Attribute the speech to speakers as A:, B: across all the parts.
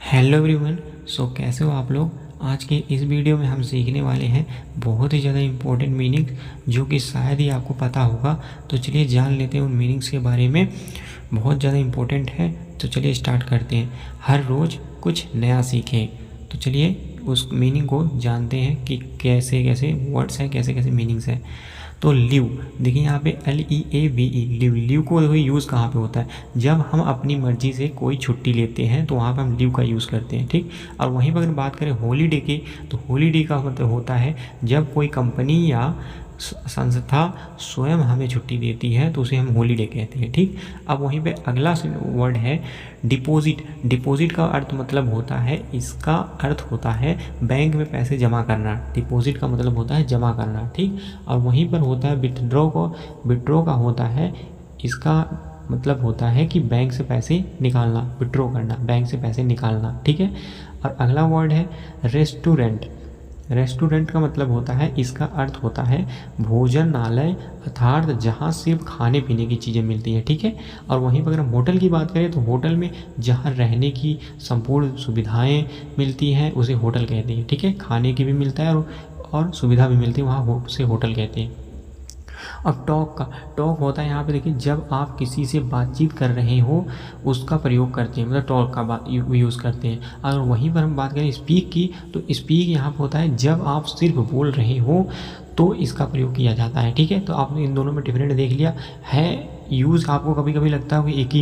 A: Hello everyone. कैसे हो आप लोग। आज के इस वीडियो में हम सीखने वाले हैं बहुत ही ज़्यादा इम्पोर्टेंट मीनिंग जो कि शायद ही आपको पता होगा। तो चलिए जान लेते हैं उन मीनिंग्स के बारे में। बहुत ज़्यादा इम्पोर्टेंट है, तो चलिए स्टार्ट करते हैं। हर रोज़ कुछ नया सीखें। तो चलिए उस मीनिंग को जानते हैं कि कैसे कैसे वर्ड्स हैं, कैसे कैसे मीनिंग्स हैं। तो लीव, देखिए यहाँ पे LEAVE, लीव। लीव को देखो यूज़ कहाँ पे होता है, जब हम अपनी मर्ज़ी से कोई छुट्टी लेते हैं तो वहाँ पे हम लीव का यूज़ करते हैं, ठीक। और वहीं पर अगर बात करें हॉलीडे की, तो हॉलीडे का मतलब होता है जब कोई कंपनी या संस्था स्वयं हमें छुट्टी देती है तो उसे हम हॉलीडे कहते हैं, ठीक। अब वहीं पे अगला वर्ड है डिपॉजिट। डिपॉजिट का अर्थ मतलब होता है, इसका अर्थ होता है बैंक में पैसे जमा करना। डिपॉजिट का मतलब होता है जमा करना, ठीक। और वहीं पर होता है विथड्रॉ को। विथड्रॉ का होता है, इसका मतलब होता है कि बैंक से पैसे निकालना, विथड्रॉ करना, बैंक से पैसे निकालना, ठीक है। और अगला वर्ड है रेस्टोरेंट। रेस्टोरेंट का मतलब होता है, इसका अर्थ होता है भोजनालय, अर्थात जहाँ सिर्फ खाने पीने की चीज़ें मिलती हैं, ठीक है। और वहीं पर अगर हम होटल की बात करें तो होटल में जहाँ रहने की संपूर्ण सुविधाएं मिलती हैं उसे होटल कहते हैं, ठीक है। खाने की भी मिलता है और सुविधा भी मिलती है, वहाँ उसे होटल कहते हैं। अब टॉक का, टॉक होता है यहाँ पे देखिए जब आप किसी से बातचीत कर रहे हो उसका प्रयोग करते हैं, मतलब टॉक का बात यूज़ करते हैं। और वहीं पर हम बात करें स्पीक की, तो स्पीक यहाँ पे होता है जब आप सिर्फ बोल रहे हो तो इसका प्रयोग किया जाता है, ठीक है। तो आपने इन दोनों में डिफरेंट देख लिया है। यूज़ आपको कभी कभी लगता है कि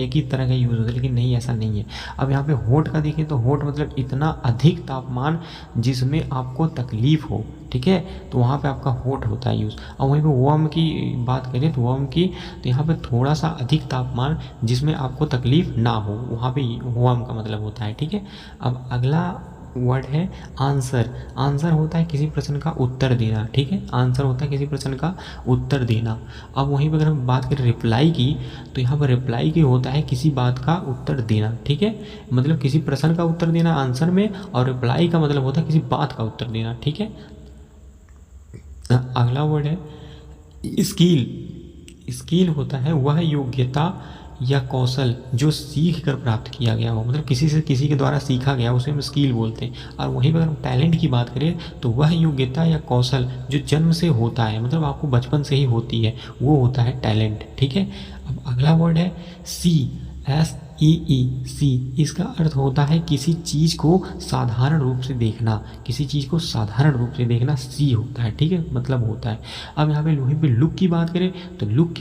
A: एक ही तरह का यूज़ होता है, लेकिन नहीं, ऐसा नहीं है। अब यहाँ पे होट का देखें तो होट मतलब इतना अधिक तापमान जिसमें आपको तकलीफ़ हो, ठीक है, तो वहाँ पे आपका होट होता है यूज़। और वहीं पे वार्म की बात करें तो वार्म की, तो यहाँ पे थोड़ा सा अधिक तापमान जिसमें आपको तकलीफ़ ना हो, वहाँ पे वार्म का मतलब होता है, ठीक है। अब अगला वर्ड है आंसर। आंसर होता है किसी प्रश्न का उत्तर देना, ठीक है। आंसर होता है किसी प्रश्न का उत्तर देना। अब वहीं पर अगर हम बात करें रिप्लाई की, तो यहाँ पर रिप्लाई की होता है किसी बात का उत्तर देना, ठीक है। मतलब किसी प्रश्न का उत्तर देना आंसर में, और रिप्लाई का मतलब होता है किसी बात का उत्तर देना, ठीक है। अगला वर्ड है स्किल। स्किल होता है वह योग्यता या कौशल जो सीख कर प्राप्त किया गया हो, मतलब किसी के द्वारा सीखा गया, उसे हम स्किल बोलते हैं। और वहीं पर हम टैलेंट की बात करें तो वह योग्यता या कौशल जो जन्म से होता है, मतलब आपको बचपन से ही होती है, वो होता है टैलेंट, ठीक है। अब अगला वर्ड है SEEC। इसका अर्थ होता है किसी चीज़ को साधारण रूप से देखना, किसी चीज़ को साधारण रूप से देखना सी होता है, ठीक है, मतलब होता है। अब यहाँ पे वहीं पे लुक की बात करें तो लुक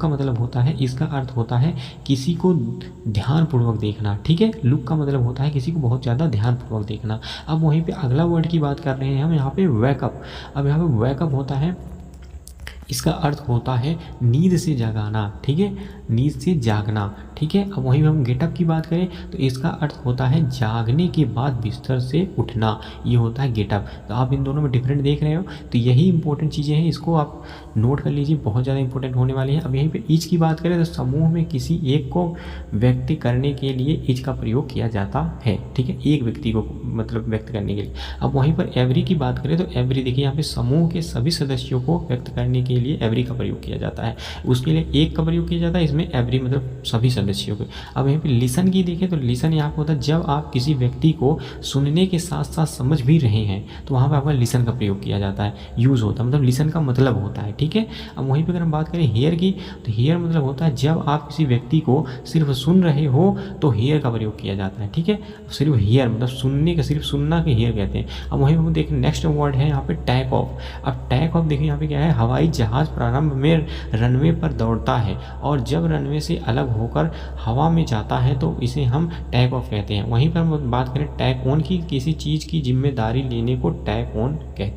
A: का मतलब होता है, इसका अर्थ होता है किसी को ध्यानपूर्वक देखना, ठीक है। लुक का मतलब होता है किसी को बहुत ज़्यादा ध्यानपूर्वक देखना। अब वहीं पे अगला वर्ड की बात कर रहे हैं हम यहाँ पे वेकअप। अब यहाँ पे वेकअप होता है, इसका अर्थ होता है नींद से जगाना, ठीक है, नींद से जागना, ठीक है। अब वहीं हम गेटअप की बात करें तो इसका अर्थ होता है जागने के बाद बिस्तर से उठना, ये होता है गेटअप। तो आप इन दोनों में डिफरेंट देख रहे हो, तो यही इंपॉर्टेंट चीज़ें हैं, इसको आप नोट कर लीजिए, बहुत ज़्यादा इंपॉर्टेंट होने वाली है। अब यहीं पे ईच की बात करें तो समूह में किसी एक को व्यक्त करने के लिए ईच का प्रयोग किया जाता है, ठीक है, एक व्यक्ति को मतलब व्यक्त करने के लिए। अब वहीं पर एवरी की बात करें तो एवरी, देखिए यहाँ पे समूह के सभी सदस्यों को व्यक्त करने के लिए एवरी का प्रयोग किया जाता है, उसके लिए एक का प्रयोग किया जाता है, इसमें एवरी मतलब सभी सदस्यों को। अब यहाँ पे लिसन की देखें तो लिसन यहाँ पे होता है जब आप किसी व्यक्ति को सुनने के साथ साथ समझ भी रहे हैं तो वहाँ पे आपका लिसन का प्रयोग किया जाता है, यूज़ होता है, मतलब लिसन का मतलब होता है, ठीक है। अब वहीं पे अगर हम बात करें हेयर की, तो हेयर मतलब होता है जब आप किसी व्यक्ति को सिर्फ सुन रहे हो तो हेयर का प्रयोग किया जाता है, ठीक है। सिर्फ हेयर मतलब सुनने का, सिर्फ सुनना के हेयर कहते हैं। अब वहीं पर देखें नेक्स्ट वर्ड है यहाँ पे टैक ऑफ। अब टैक ऑफ देखिए यहाँ पे क्या है, हवाई जहाज प्रारंभ में रनवे पर दौड़ता है और जब रनवे से अलग होकर हवा में जाता है तो इसे हम टैक ऑफ कहते हैं। वहीं पर हम बात करें टैक ऑन की, किसी चीज़ की जिम्मेदारी लेने को टैक ऑन कहते हैं।